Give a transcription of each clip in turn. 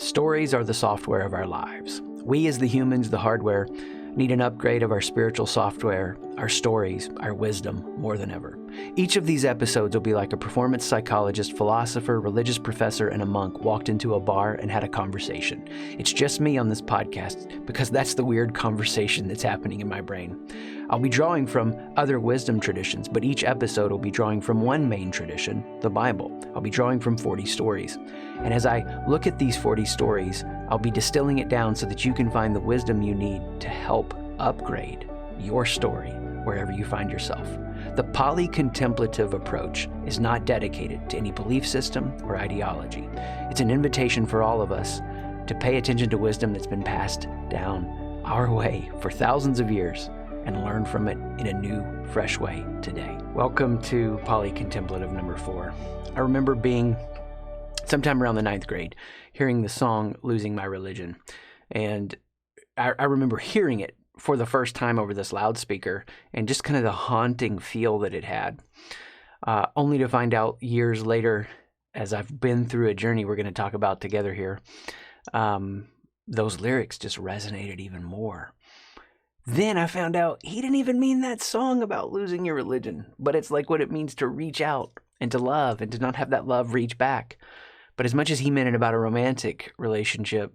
Stories are the software of our lives. We as the humans, the hardware, need an upgrade of our spiritual software, our stories, our wisdom, more than ever. Each of these episodes will be like a performance psychologist, philosopher, religious professor, and a monk walked into a bar and had a conversation. It's just me on this podcast because that's the weird conversation that's happening in my brain. I'll be drawing from other wisdom traditions, but each episode will be drawing from one main tradition, the Bible. I'll be drawing from 40 stories. And as I look at these 40 stories, I'll be distilling it down so that you can find the wisdom you need to help upgrade your story wherever you find yourself. The polycontemplative approach is not dedicated to any belief system or ideology. It's an invitation for all of us to pay attention to wisdom that's been passed down our way for thousands of years and learn from it in a new, fresh way today. Welcome to Polycontemplative number 4. I remember being sometime around the 9th grade, hearing the song Losing My Religion. And I remember hearing it for the first time over this loudspeaker and just kind of the haunting feel that it had, only to find out years later, as I've been through a journey we're going to talk about together here, those lyrics just resonated even more. Then I found out he didn't even mean that song about losing your religion, but it's like what it means to reach out and to love and to not have that love reach back. But as much as he meant it about a romantic relationship,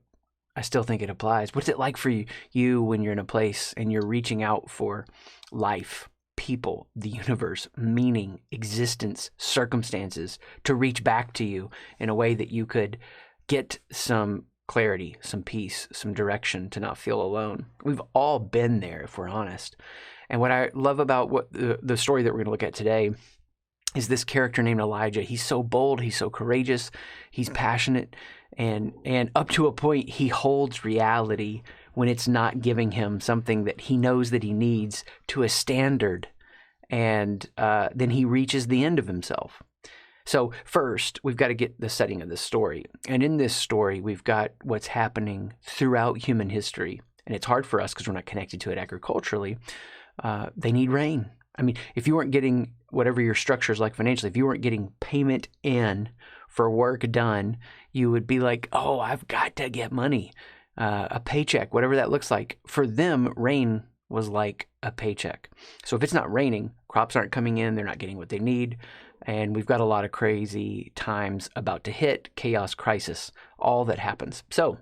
I still think it applies. What's it like for you when you're in a place and you're reaching out for life, people, the universe, meaning, existence, circumstances to reach back to you in a way that you could get some clarity, some peace, some direction, to not feel alone? We've all been there, if we're honest. And what I love about what the story that we're going to look at today is this character named Elijah. He's so bold, he's so courageous, he's passionate, and up to a point, he holds reality when it's not giving him something that he knows that he needs to a standard, and then he reaches the end of himself. So first, we've got to get the setting of this story. And in this story, we've got what's happening throughout human history. And it's hard for us because we're not connected to it agriculturally. They need rain. I mean, if you weren't getting whatever your structure is like financially, if you weren't getting payment in for work done, you would be like, oh, I've got to get money, a paycheck, whatever that looks like. For them, rain was like a paycheck. So if it's not raining, crops aren't coming in, they're not getting what they need. And we've got a lot of crazy times about to hit, chaos, crisis, all that happens. So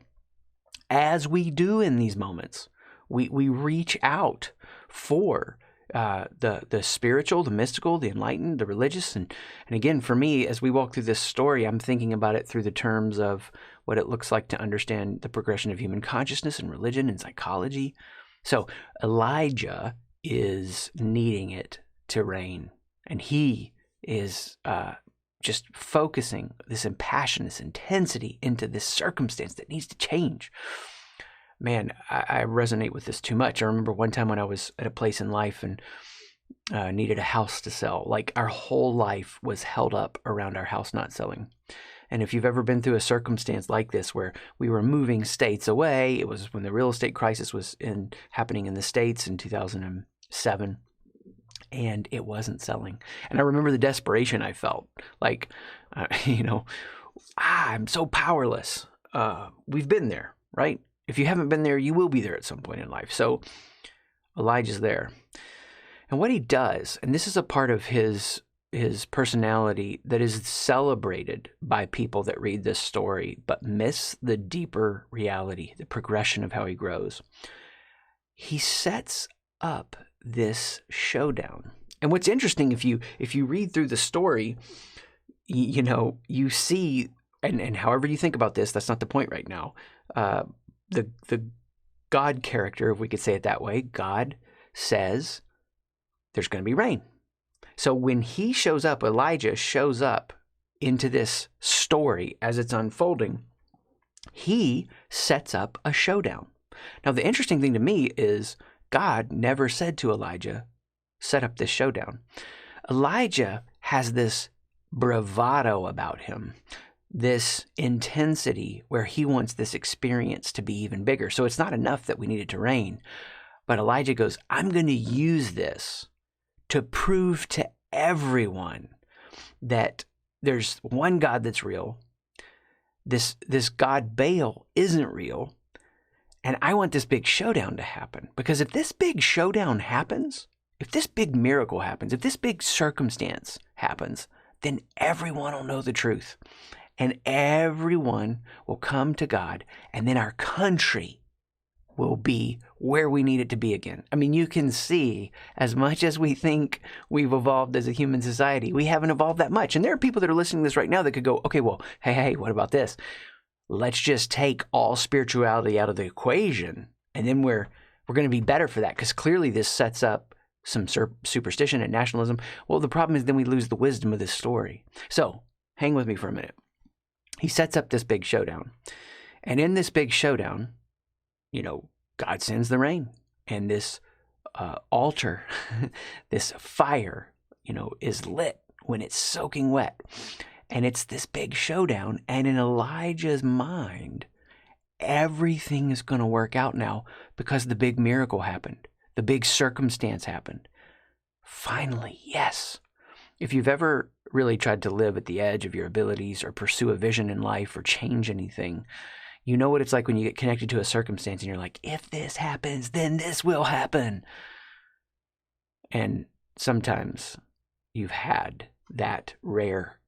as we do in these moments, we reach out for the spiritual, the mystical, the enlightened, the religious. And again, for me, as we walk through this story, I'm thinking about it through the terms of what it looks like to understand the progression of human consciousness and religion and psychology. So Elijah is needing it to rain, and he is just focusing this passion, this intensity into this circumstance that needs to change. Man, I resonate with this too much. I remember one time when I was at a place in life and needed a house to sell. Like, our whole life was held up around our house not selling. And if you've ever been through a circumstance like this where we were moving states away, it was when the real estate crisis was happening in the States in 2007. And it wasn't selling. And I remember the desperation I felt. Like, I'm so powerless. We've been there, right? If you haven't been there, you will be there at some point in life. So Elijah's there. And what he does, and this is a part of his personality that is celebrated by people that read this story, but miss the deeper reality, the progression of how he grows. He sets up this showdown. And what's interesting, if you read through the story, you see, and however you think about this, that's not the point right now. The God character, if we could say it that way, God says there's going to be rain. So when he shows up, Elijah shows up into this story as it's unfolding, he sets up a showdown. Now, the interesting thing to me is God never said to Elijah, set up this showdown. Elijah has this bravado about him, this intensity where he wants this experience to be even bigger. So it's not enough that we need it to rain. But Elijah goes, I'm going to use this to prove to everyone that there's one God that's real, this god Baal isn't real, and I want this big showdown to happen. Because if this big showdown happens, if this big miracle happens, if this big circumstance happens, then everyone will know the truth. And everyone will come to God, and then our country will be where we need it to be again. I mean, you can see, as much as we think we've evolved as a human society, we haven't evolved that much. And there are people that are listening to this right now that could go, okay, well, hey, what about this? Let's just take all spirituality out of the equation, and then we're going to be better for that, because clearly this sets up some superstition and nationalism. Well, the problem is then we lose the wisdom of this story. So hang with me for a minute. He sets up this big showdown. And in this big showdown, God sends the rain. And this altar, this fire, is lit when it's soaking wet. And it's this big showdown. And in Elijah's mind, everything is going to work out now because the big miracle happened. The big circumstance happened. Finally, yes. If you've ever really tried to live at the edge of your abilities or pursue a vision in life or change anything, you know what it's like when you get connected to a circumstance and you're like, if this happens, then this will happen. And sometimes you've had that rare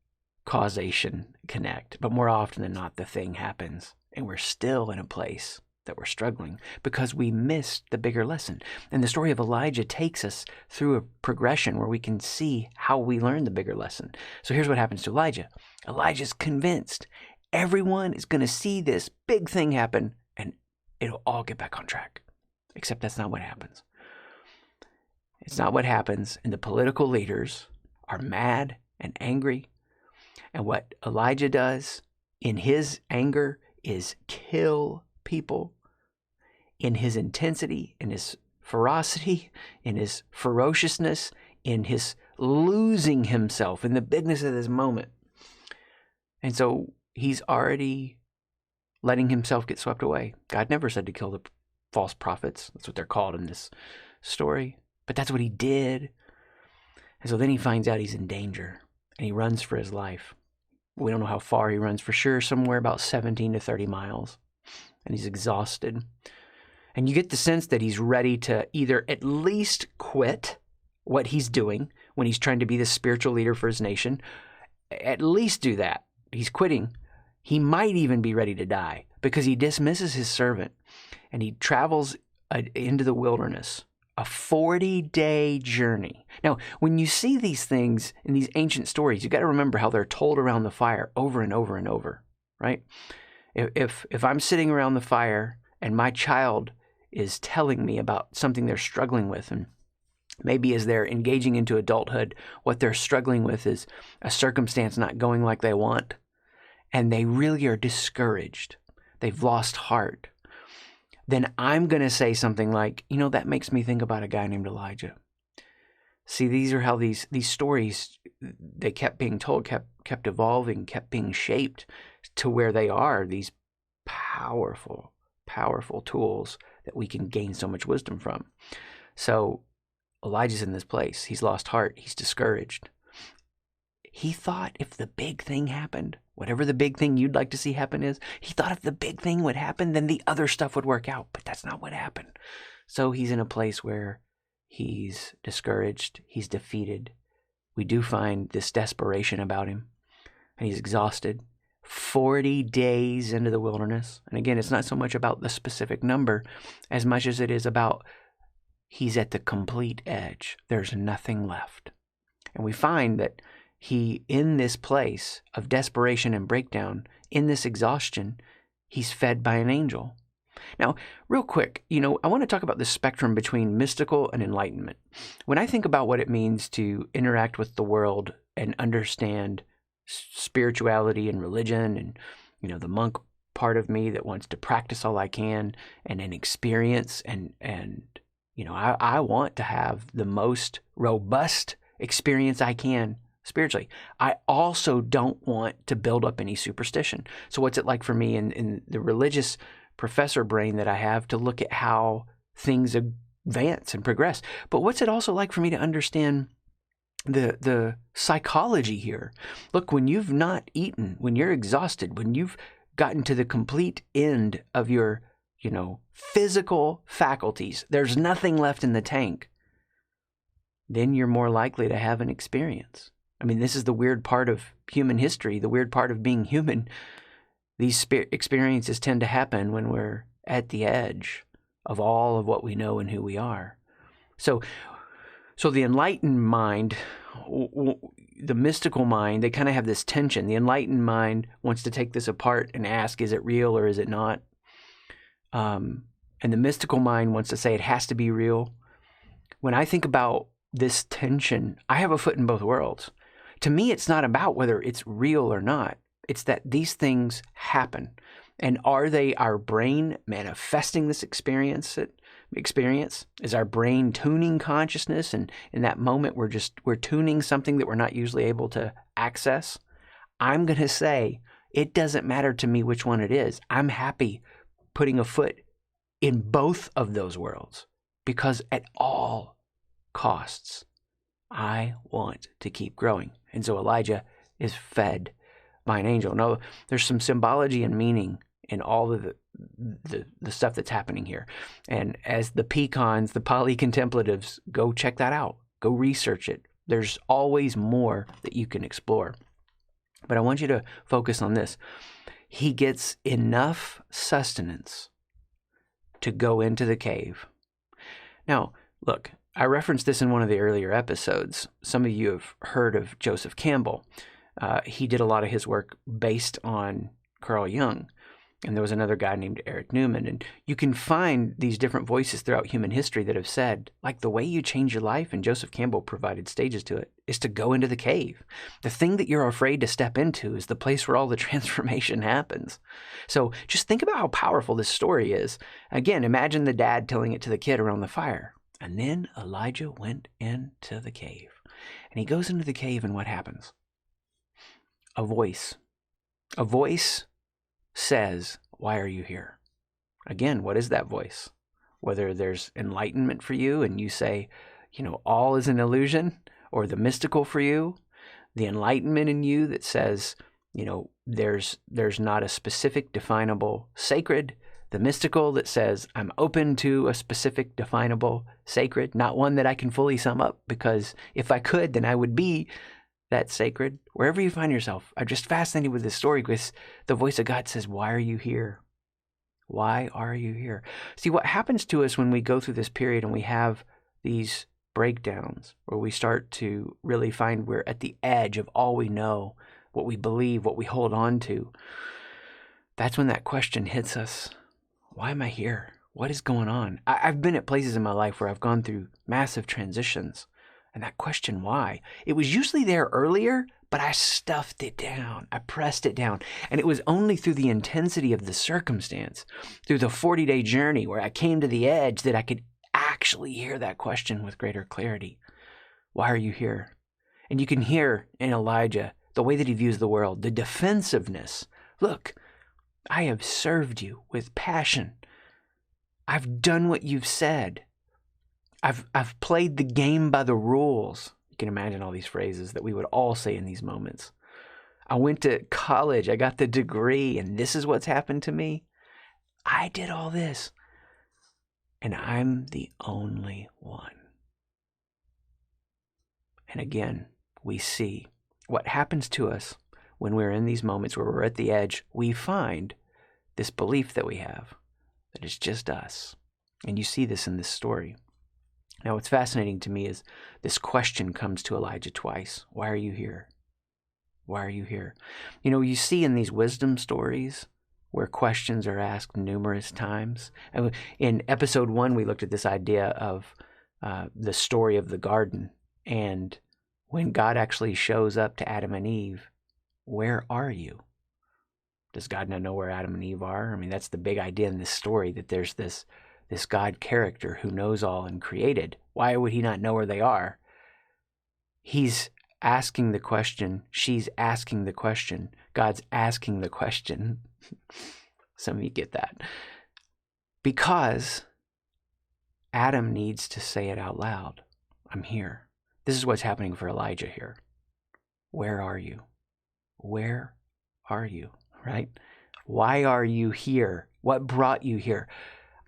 causation connect, but more often than not, the thing happens and we're still in a place that we're struggling because we missed the bigger lesson. And the story of Elijah takes us through a progression where we can see how we learn the bigger lesson. So here's what happens to Elijah. Elijah's convinced everyone is going to see this big thing happen and it'll all get back on track. Except that's not what happens. It's not what happens, and the political leaders are mad and angry. And what Elijah does in his anger is kill people. In his intensity, in his ferocity, in his ferociousness, in his losing himself, in the bigness of this moment. And so he's already letting himself get swept away. God never said to kill the false prophets. That's what they're called in this story. But that's what he did. And so then he finds out he's in danger, and he runs for his life. We don't know how far he runs for sure, somewhere about 17 to 30 miles. And he's exhausted. And you get the sense that he's ready to either at least quit what he's doing when he's trying to be the spiritual leader for his nation. At least do that. He's quitting. He might even be ready to die because he dismisses his servant and he travels into the wilderness, a 40-day journey. Now, when you see these things in these ancient stories, you got to remember how they're told around the fire over and over and over, right? If I'm sitting around the fire and my child is telling me about something they're struggling with, and maybe as they're engaging into adulthood, what they're struggling with is a circumstance not going like they want, and they really are discouraged, they've lost heart, then I'm going to say something like, that makes me think about a guy named Elijah. See, these are how these stories, they kept being told, kept evolving, kept being shaped to where they are, these powerful, powerful tools that we can gain so much wisdom from. So Elijah's in this place. He's lost heart. He's discouraged. He thought if the big thing happened, whatever the big thing you'd like to see happen is, he thought if the big thing would happen, then the other stuff would work out. But that's not what happened. So he's in a place where he's discouraged. He's defeated. We do find this desperation about him. And he's exhausted. 40 days into the wilderness. And again, it's not so much about the specific number as much as it is about he's at the complete edge. There's nothing left. And we find that he, in this place of desperation and breakdown, in this exhaustion, he's fed by an angel. Now, real quick, I want to talk about the spectrum between mystical and enlightenment. When I think about what it means to interact with the world and understand spirituality and religion and, the monk part of me that wants to practice all I can and an experience and I want to have the most robust experience I can spiritually. I also don't want to build up any superstition. So what's it like for me in the religious professor brain that I have to look at how things advance and progress? But what's it also like for me to understand the psychology here? Look, when you've not eaten, when you're exhausted, when you've gotten to the complete end of your, physical faculties, there's nothing left in the tank, then you're more likely to have an experience. I mean, this is the weird part of human history, the weird part of being human. These experiences tend to happen when we're at the edge of all of what we know and who we are. So the enlightened mind, the mystical mind, they kind of have this tension. The enlightened mind wants to take this apart and ask, is it real or is it not? And the mystical mind wants to say it has to be real. When I think about this tension, I have a foot in both worlds. To me, it's not about whether it's real or not. It's that these things happen. And are they our brain manifesting this experience? Is our brain tuning consciousness? And in that moment, we're tuning something that we're not usually able to access. I'm going to say, it doesn't matter to me which one it is. I'm happy putting a foot in both of those worlds, because at all costs, I want to keep growing. And so Elijah is fed by an angel. Now, there's some symbology and meaning in all of the stuff that's happening here. And as the pecans, the polycontemplatives, go check that out. Go research it. There's always more that you can explore. But I want you to focus on this. He gets enough sustenance to go into the cave. Now, look, I referenced this in one of the earlier episodes. Some of you have heard of Joseph Campbell. He did a lot of his work based on Carl Jung. And there was another guy named Eric Newman. And you can find these different voices throughout human history that have said, like, the way you change your life, and Joseph Campbell provided stages to it, is to go into the cave. The thing that you're afraid to step into is the place where all the transformation happens. So just think about how powerful this story is. Again, imagine the dad telling it to the kid around the fire. And then Elijah went into the cave. And he goes into the cave, and what happens? A voice says, why are you here? Again, what is that voice? Whether there's enlightenment for you and you say, all is an illusion, or the mystical for you, the enlightenment in you that says, there's not a specific definable sacred, the mystical that says, I'm open to a specific definable sacred, not one that I can fully sum up, because if I could, then I would be that sacred. Wherever you find yourself, I'm just fascinated with this story, because the voice of God says, why are you here? Why are you here? See, what happens to us when we go through this period and we have these breakdowns, where we start to really find we're at the edge of all we know, what we believe, what we hold on to, that's when that question hits us. Why am I here? What is going on? I've been at places in my life where I've gone through massive transitions. And that question, why? It was usually there earlier, but I stuffed it down. I pressed it down. And it was only through the intensity of the circumstance, through the 40-day journey where I came to the edge, that I could actually hear that question with greater clarity. Why are you here? And you can hear in Elijah the way that he views the world, the defensiveness. Look, I have served you with passion. I've done what you've said. I've played the game by the rules. You can imagine all these phrases that we would all say in these moments. I went to college, I got the degree, and this is what's happened to me. I did all this, and I'm the only one. And again, we see what happens to us when we're in these moments where we're at the edge. We find this belief that we have, that it's just us. And you see this in this story. Now, what's fascinating to me is this question comes to Elijah twice. Why are you here? Why are you here? You see in these wisdom stories where questions are asked numerous times. In episode 1, we looked at this idea of the story of the garden. And when God actually shows up to Adam and Eve, where are you? Does God not know where Adam and Eve are? I mean, that's the big idea in this story, that there's this God character who knows all and created. Why would he not know where they are? He's asking the question. She's asking the question. God's asking the question. Some of you get that. Because Adam needs to say it out loud. I'm here. This is what's happening for Elijah here. Where are you? Where are you? Right? Why are you here? What brought you here?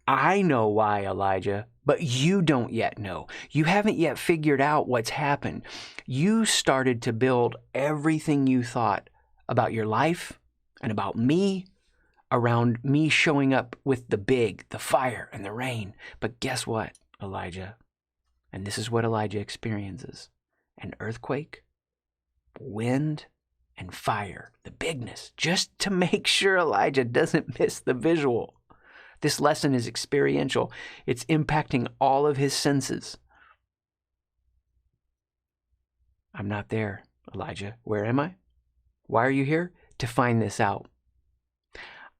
I know why, Elijah, but you don't yet know. You haven't yet figured out what's happened. You started to build everything you thought about your life and about me around me showing up with the big, the fire and the rain. But guess what, Elijah? And this is what Elijah experiences: an earthquake, wind, and fire, the bigness, just to make sure Elijah doesn't miss the visual. This lesson is experiential. It's impacting all of his senses. I'm not there, Elijah. Where am I? Why are you here? To find this out.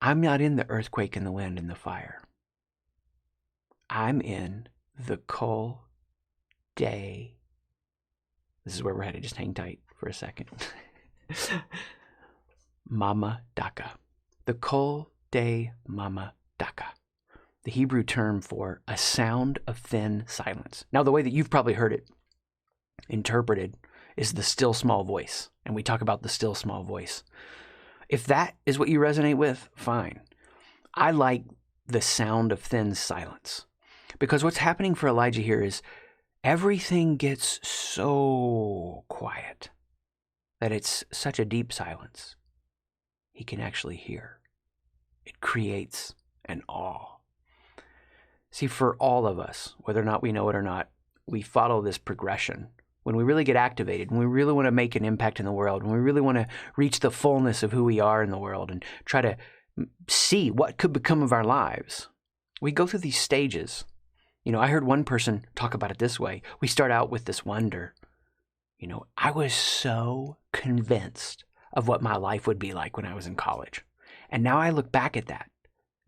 I'm not in the earthquake and the wind and the fire. I'm in the Kol Day. This is where we're headed. Just hang tight for a second. Mama Daka. The Kol Day Mama Daka. The Hebrew term for a sound of thin silence. Now, the way that you've probably heard it interpreted is the still small voice. And we talk about the still small voice. If that is what you resonate with, fine. I like the sound of thin silence. Because what's happening for Elijah here is everything gets so quiet that it's such a deep silence. He can actually hear. It creates an awe. See, for all of us, whether or not we know it or not, we follow this progression. When we really get activated, when we really want to make an impact in the world, when we really want to reach the fullness of who we are in the world and try to see what could become of our lives, we go through these stages. You know, I heard one person talk about it this way. We start out with this wonder. You know, I was so convinced of what my life would be like when I was in college. And now I look back at that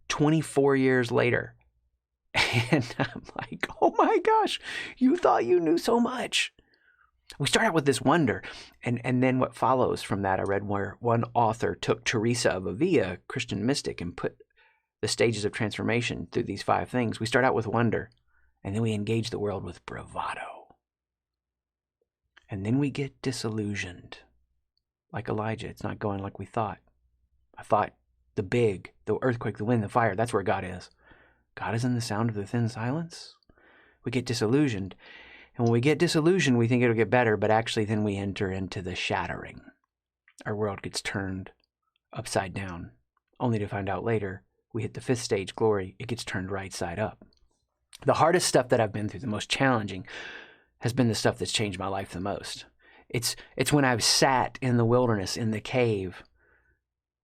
24 years later, and I'm like, oh my gosh, you thought you knew so much. We start out with this wonder, and then what follows from that, I read where one author took Teresa of Avila, Christian mystic, and put the stages of transformation through these 5 things. We start out with wonder, and then we engage the world with bravado. And then we get disillusioned. Like Elijah, it's not going like we thought. I thought the earthquake, the wind, the fire, that's where God is. God is in the sound of the thin silence. We get disillusioned. And when we get disillusioned, we think it'll get better, but actually then we enter into the shattering. Our world gets turned upside down, only to find out later we hit the 5th stage, glory, it gets turned right side up. The hardest stuff that I've been through, the most challenging, has been the stuff that's changed my life the most. It's when I've sat in the wilderness, in the cave,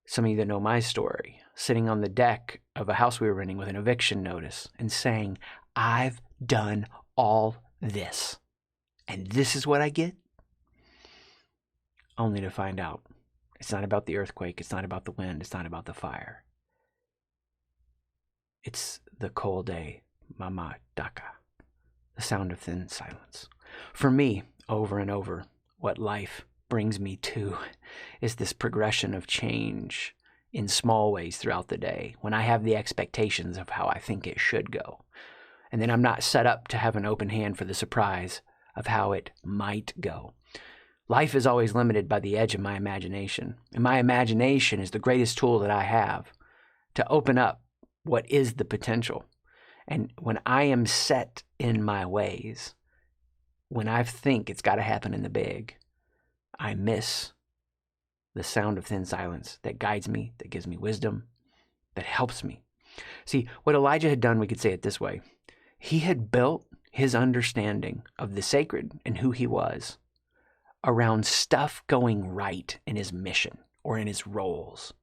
some of you that know my story, sitting on the deck of a house we were renting with an eviction notice and saying, I've done all this, and this is what I get? Only to find out it's not about the earthquake, it's not about the wind, it's not about the fire. It's the Kol Day Mama Daka, the sound of thin silence. For me, over and over, what life brings me to is this progression of change in small ways throughout the day, when I have the expectations of how I think it should go. And then I'm not set up to have an open hand for the surprise of how it might go. Life is always limited by the edge of my imagination. And my imagination is the greatest tool that I have to open up what is the potential. And when I am set in my ways, when I think it's got to happen in the big, I miss the sound of thin silence that guides me, that gives me wisdom, that helps me. See, what Elijah had done, we could say it this way. He had built his understanding of the sacred and who he was around stuff going right in his mission or in his roles.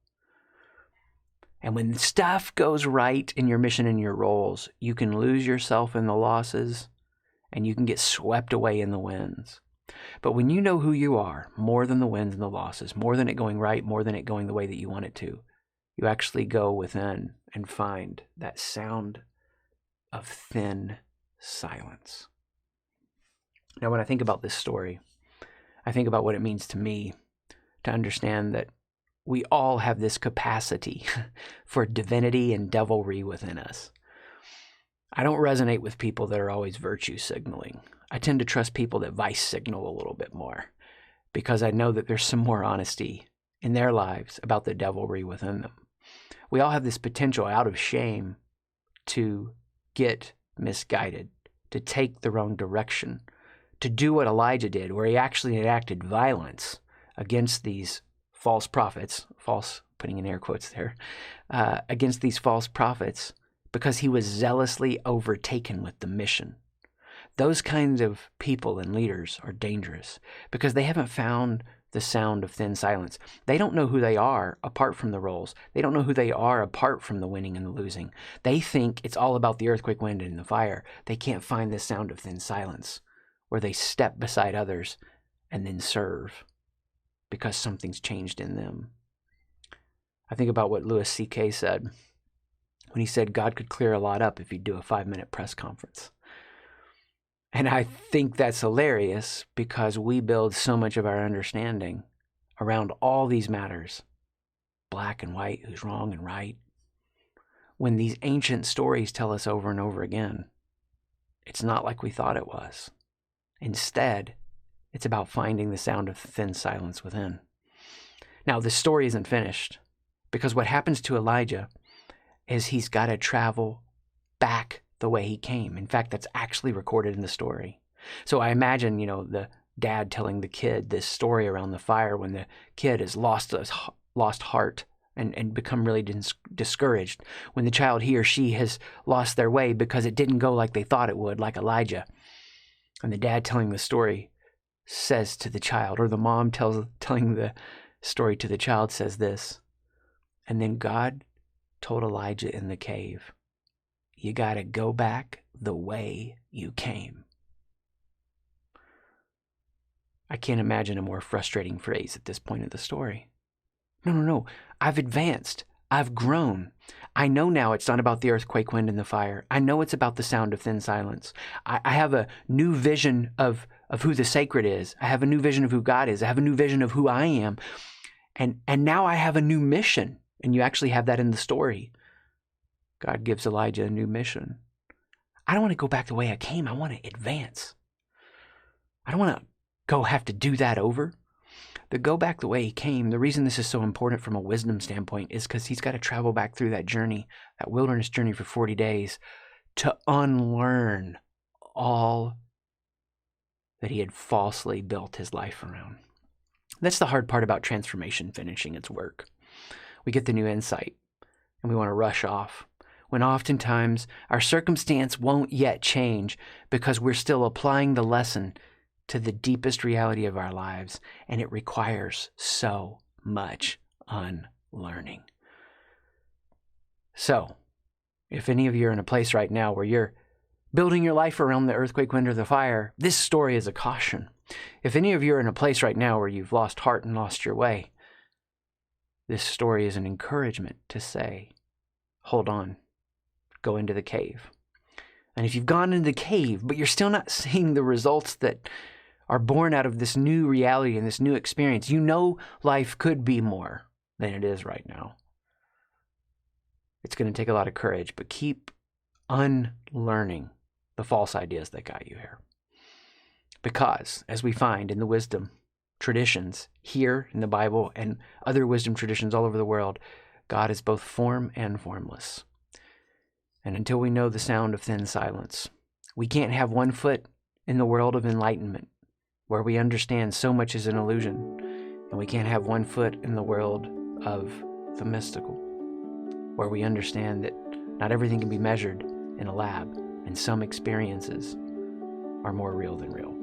And when stuff goes right in your mission and your roles, you can lose yourself in the losses and you can get swept away in the winds. But when you know who you are, more than the wins and the losses, more than it going right, more than it going the way that you want it to, you actually go within and find that sound of thin silence. Now, when I think about this story, I think about what it means to me to understand that we all have this capacity for divinity and devilry within us. I don't resonate with people that are always virtue signaling. I tend to trust people that vice signal a little bit more because I know that there's some more honesty in their lives about the devilry within them. We all have this potential out of shame to get misguided, to take the wrong direction, to do what Elijah did, where he actually enacted violence against these false prophets, false, putting in air quotes there, against these false prophets, because he was zealously overtaken with the mission. Those kinds of people and leaders are dangerous because they haven't found the sound of thin silence. They don't know who they are apart from the roles. They don't know who they are apart from the winning and the losing. They think it's all about the earthquake, wind, and the fire. They can't find the sound of thin silence where they step beside others and then serve because something's changed in them. I think about what Louis C.K. said when he said God could clear a lot up if he'd do a 5-minute press conference. And I think that's hilarious because we build so much of our understanding around all these matters, black and white, who's wrong and right, when these ancient stories tell us over and over again, it's not like we thought it was. Instead, it's about finding the sound of thin silence within. Now, the story isn't finished because what happens to Elijah is he's got to travel back the way he came. In fact, that's actually recorded in the story. So I imagine, the dad telling the kid this story around the fire when the kid has lost heart and become really discouraged. When the child, he or she, has lost their way because it didn't go like they thought it would, like Elijah. And the dad telling the story says to the child, or the mom telling the story to the child says this, and then God told Elijah in the cave, you got to go back the way you came. I can't imagine a more frustrating phrase at this point of the story. No. I've advanced. I've grown. I know now it's not about the earthquake, wind, and the fire. I know it's about the sound of thin silence. I have a new vision of who the sacred is. I have a new vision of who God is. I have a new vision of who I am. And now I have a new mission. And you actually have that in the story. God gives Elijah a new mission. I don't want to go back the way I came. I want to advance. I don't want to have to do that over. The go back the way he came, the reason this is so important from a wisdom standpoint is because he's got to travel back through that journey, that wilderness journey for 40 days to unlearn all that he had falsely built his life around. That's the hard part about transformation finishing its work. We get the new insight and we want to rush off, when oftentimes our circumstance won't yet change because we're still applying the lesson to the deepest reality of our lives, and it requires so much unlearning. So, if any of you are in a place right now where you're building your life around the earthquake, wind, or the fire, this story is a caution. If any of you are in a place right now where you've lost heart and lost your way, this story is an encouragement to say, hold on. Go into the cave. And if you've gone into the cave, but you're still not seeing the results that are born out of this new reality and this new experience, life could be more than it is right now. It's going to take a lot of courage, but keep unlearning the false ideas that got you here. Because, as we find in the wisdom traditions here in the Bible and other wisdom traditions all over the world, God is both form and formless. And until we know the sound of thin silence, we can't have one foot in the world of enlightenment, where we understand so much is an illusion, and we can't have one foot in the world of the mystical, where we understand that not everything can be measured in a lab, and some experiences are more real than real.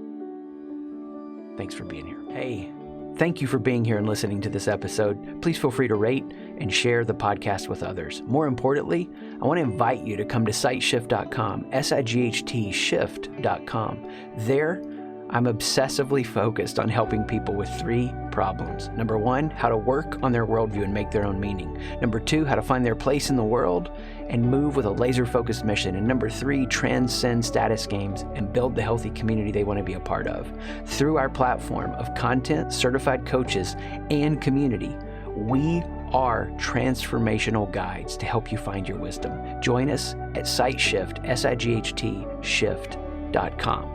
Thanks for being here. Hey, thank you for being here and listening to this episode. Please feel free to rate and share the podcast with others. More importantly, I want to invite you to come to sightshift.com, SIGHT shift.com. There, I'm obsessively focused on helping people with 3 problems. Number 1, how to work on their worldview and make their own meaning. Number 2, how to find their place in the world and move with a laser-focused mission. And number 3, transcend status games and build the healthy community they want to be a part of. Through our platform of content, certified coaches, and community, we are transformational guides to help you find your wisdom. Join us at SightShift, SIGHT shift.com.